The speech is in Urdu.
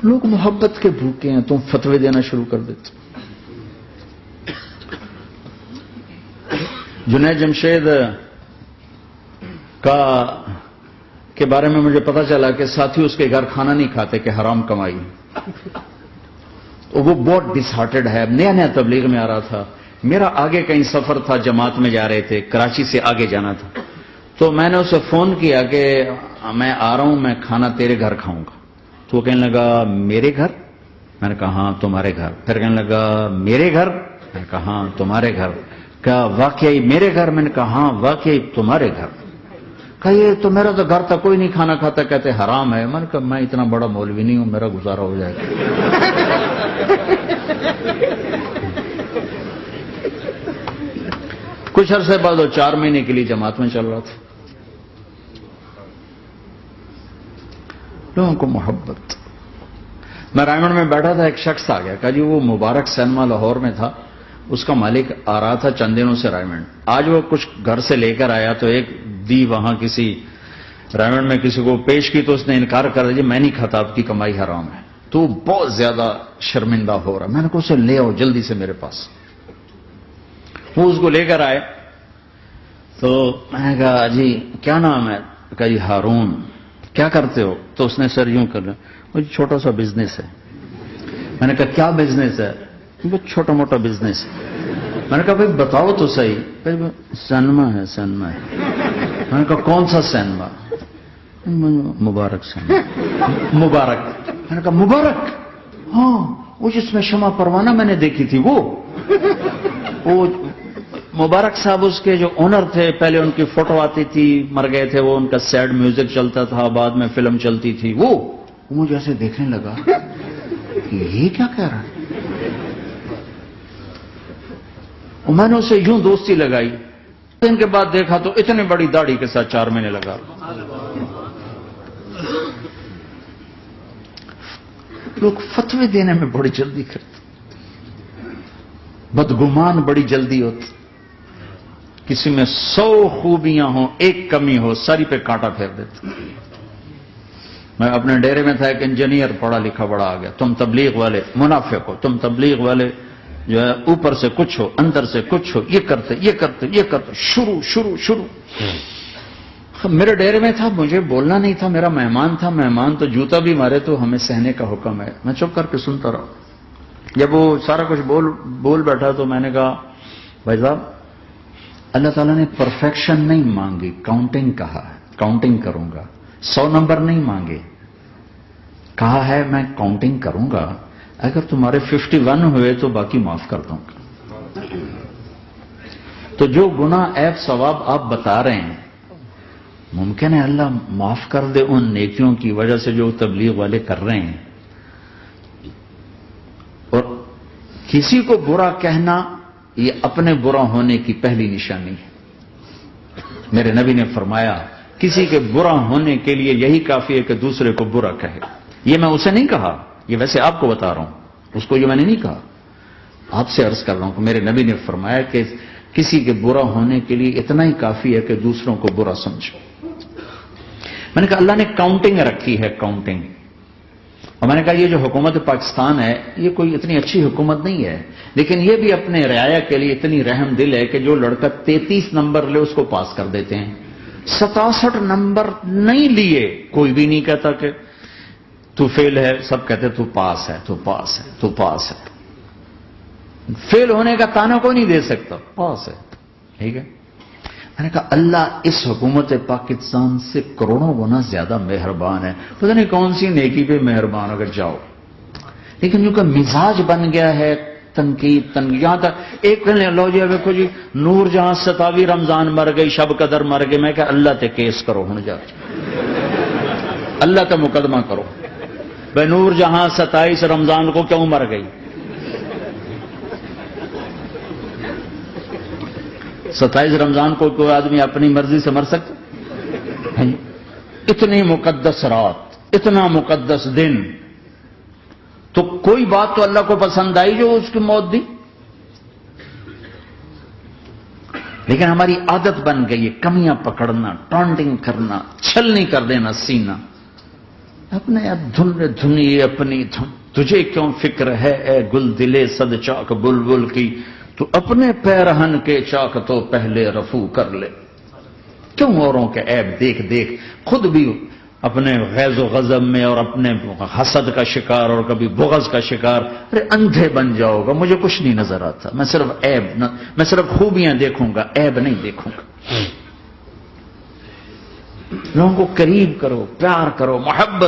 لوگ محبت کے بھوکے ہیں، تم فتوے دینا شروع کر دیتے. جنید جمشید کے بارے میں مجھے پتا چلا کہ ساتھی اس کے گھر کھانا نہیں کھاتے کہ حرام کمائی. وہ بہت ڈس ہارٹڈ ہے، نیا نیا تبلیغ میں آ رہا تھا. میرا آگے کہیں سفر تھا، جماعت میں جا رہے تھے، کراچی سے آگے جانا تھا. تو میں نے اسے فون کیا کہ میں آ رہا ہوں، میں کھانا تیرے گھر کھاؤں گا. تو وہ کہنے لگا میرے گھر؟ میں نے کہا ہاں تمہارے گھر. پھر کہنے لگا میرے گھر؟ میں نے کہا ہاں تمہارے گھر. کہا واقعی میرے گھر؟ میں نے کہا ہاں واقعی تمہارے گھر. کہا یہ تو میرا تو گھر تھا، کوئی نہیں کھانا کھاتا، کہتے حرام ہے. میں نے کہا میں اتنا بڑا مولوی نہیں ہوں، میرا گزارا ہو جائے گا. کچھ عرصے بعد وہ 4 مہینے کے لیے جماعت میں چل رہا تھا. لوگوں کو محبت. میں رائمنڈ میں بیٹھا تھا، ایک شخص آ گیا، کہا جی وہ مبارک سینما لاہور میں تھا، اس کا مالک آ رہا تھا چند دنوں سے رائمنڈ. آج وہ کچھ گھر سے لے کر آیا تو ایک دی وہاں کسی رائمنڈ میں کسی کو پیش کی تو اس نے انکار کر دیا، میں نہیں کھاتا، آپ کی کمائی حرام ہے. تو بہت زیادہ شرمندہ ہو رہا. میں نے کہا اسے لے آؤ جلدی سے میرے پاس. وہ اس کو لے کر آئے تو میں نے کہا جی کیا نام ہے؟ کہا جی ہارون. کیا کرتے ہو؟ تو اس نے سر یوں کر لیا، وہ چھوٹا سا بزنس ہے. میں نے کہا کیا بزنس ہے؟ وہ چھوٹا موٹا بزنس ہے. میں نے کہا بھائی بتاؤ تو صحیح. سینما ہے. سینما ہے. میں نے کہا کون سا سینما؟ مبارک سینما. مبارک. میں نے کہا مبارک؟ ہاں وہ جس میں شمع پروانہ میں نے دیکھی تھی وہ مبارک صاحب اس کے جو اونر تھے، پہلے ان کی فوٹو آتی تھی، مر گئے تھے وہ، ان کا سیڈ میوزک چلتا تھا، بعد میں فلم چلتی تھی. وہ مجھے ایسے دیکھنے لگا کہ یہ کیا کہہ رہا ہے. میں نے اسے یوں دوستی لگائی. دن کے بعد دیکھا تو اتنی بڑی داڑھی کے ساتھ 4 مہینے لگا. لوگ فتوے دینے میں بڑی جلدی کرتے، بدگمان بڑی جلدی ہوتی. کسی میں 100 خوبیاں ہوں، ایک کمی ہو، ساری پہ کانٹا پھیر دیتے. میں اپنے ڈیرے میں تھا، ایک انجینئر پڑھا لکھا بڑا آ گیا، تم تبلیغ والے منافق ہو، تم تبلیغ والے جو ہے اوپر سے کچھ ہو اندر سے کچھ ہو، یہ کرتے یہ کرتے یہ کرتے. شروع میرے ڈیرے میں تھا، مجھے بولنا نہیں تھا، میرا مہمان تھا. مہمان تو جوتا بھی مارے تو ہمیں سہنے کا حکم ہے. میں چپ کر کے سنتا رہا. جب وہ سارا کچھ بول بیٹھا تو میں نے کہا بھائی صاحب اللہ تعالیٰ نے پرفیکشن نہیں مانگی، کاؤنٹنگ کہا ہے، کاؤنٹنگ کروں گا. 100 نمبر نہیں مانگے، کہا ہے میں کاؤنٹنگ کروں گا، اگر تمہارے 51 ہوئے تو باقی معاف کر دوں گا. تو جو گناہ عیب ثواب آپ بتا رہے ہیں، ممکن ہے اللہ معاف کر دے ان نیکیوں کی وجہ سے جو تبلیغ والے کر رہے ہیں. اور کسی کو برا کہنا یہ اپنے برا ہونے کی پہلی نشانی ہے. میرے نبی نے فرمایا کسی کے برا ہونے کے لیے یہی کافی ہے کہ دوسرے کو برا کہے. یہ میں اسے نہیں کہا، یہ ویسے آپ کو بتا رہا ہوں، اس کو یہ میں نے نہیں کہا، آپ سے عرض کر رہا ہوں کہ میرے نبی نے فرمایا کہ کسی کے برا ہونے کے لیے اتنا ہی کافی ہے کہ دوسروں کو برا سمجھو. میں نے کہا اللہ نے کاؤنٹنگ رکھی ہے، کاؤنٹنگ. اور میں نے کہا یہ جو حکومت پاکستان ہے یہ کوئی اتنی اچھی حکومت نہیں ہے، لیکن یہ بھی اپنے رعایا کے لیے اتنی رحم دل ہے کہ جو لڑکا 33 نمبر لے اس کو پاس کر دیتے ہیں. 67 نمبر نہیں لیے کوئی بھی نہیں کہتا کہ تو فیل ہے، سب کہتے تو پاس ہے، تو پاس ہے، تو پاس ہے. فیل ہونے کا تانا کوئی نہیں دے سکتا، پاس ہے. ٹھیک ہے. میں نے کہا اللہ اس حکومت پاکستان سے کروڑوں گنا زیادہ مہربان ہے. پتہ نہیں کون سی نیکی پہ مہربان اگر جاؤ، لیکن جو کہ مزاج بن گیا ہے تنقید. یہاں تک ایک کہنے لو جی دیکھو جی نور جہاں 27 رمضان مر گئی، شب قدر مر گئی. میں کہ اللہ تے کیس کرو ہن جا، اللہ تے مقدمہ کرو بھائی نور جہاں 27 رمضان کو کیوں مر گئی. 27 رمضان کو کوئی آدمی اپنی مرضی سے مر سکتا؟ اتنی مقدس رات، اتنا مقدس دن، تو کوئی بات تو اللہ کو پسند آئی جو اس کی موت دی. لیکن ہماری عادت بن گئی ہے کمیاں پکڑنا، ٹانٹنگ کرنا، چھلنی کر دینا سینہ. اپنے اب دھنیے اپنی دھن، تجھے کیوں فکر ہے اے گل دلے صد چاک بلبل کی، تو اپنے پیرہن کے چاک تو پہلے رفو کر لے۔ کیوں اوروں کے عیب دیکھ دیکھ خود بھی اپنے غیظ و غضب میں اور اپنے حسد کا شکار اور کبھی بغض کا شکار؟ ارے اندھے بن جاؤ گا، مجھے کچھ نہیں نظر آتا، میں صرف خوبیاں دیکھوں گا، عیب نہیں دیکھوں گا۔ لوگوں کو قریب کرو، پیار کرو، محبت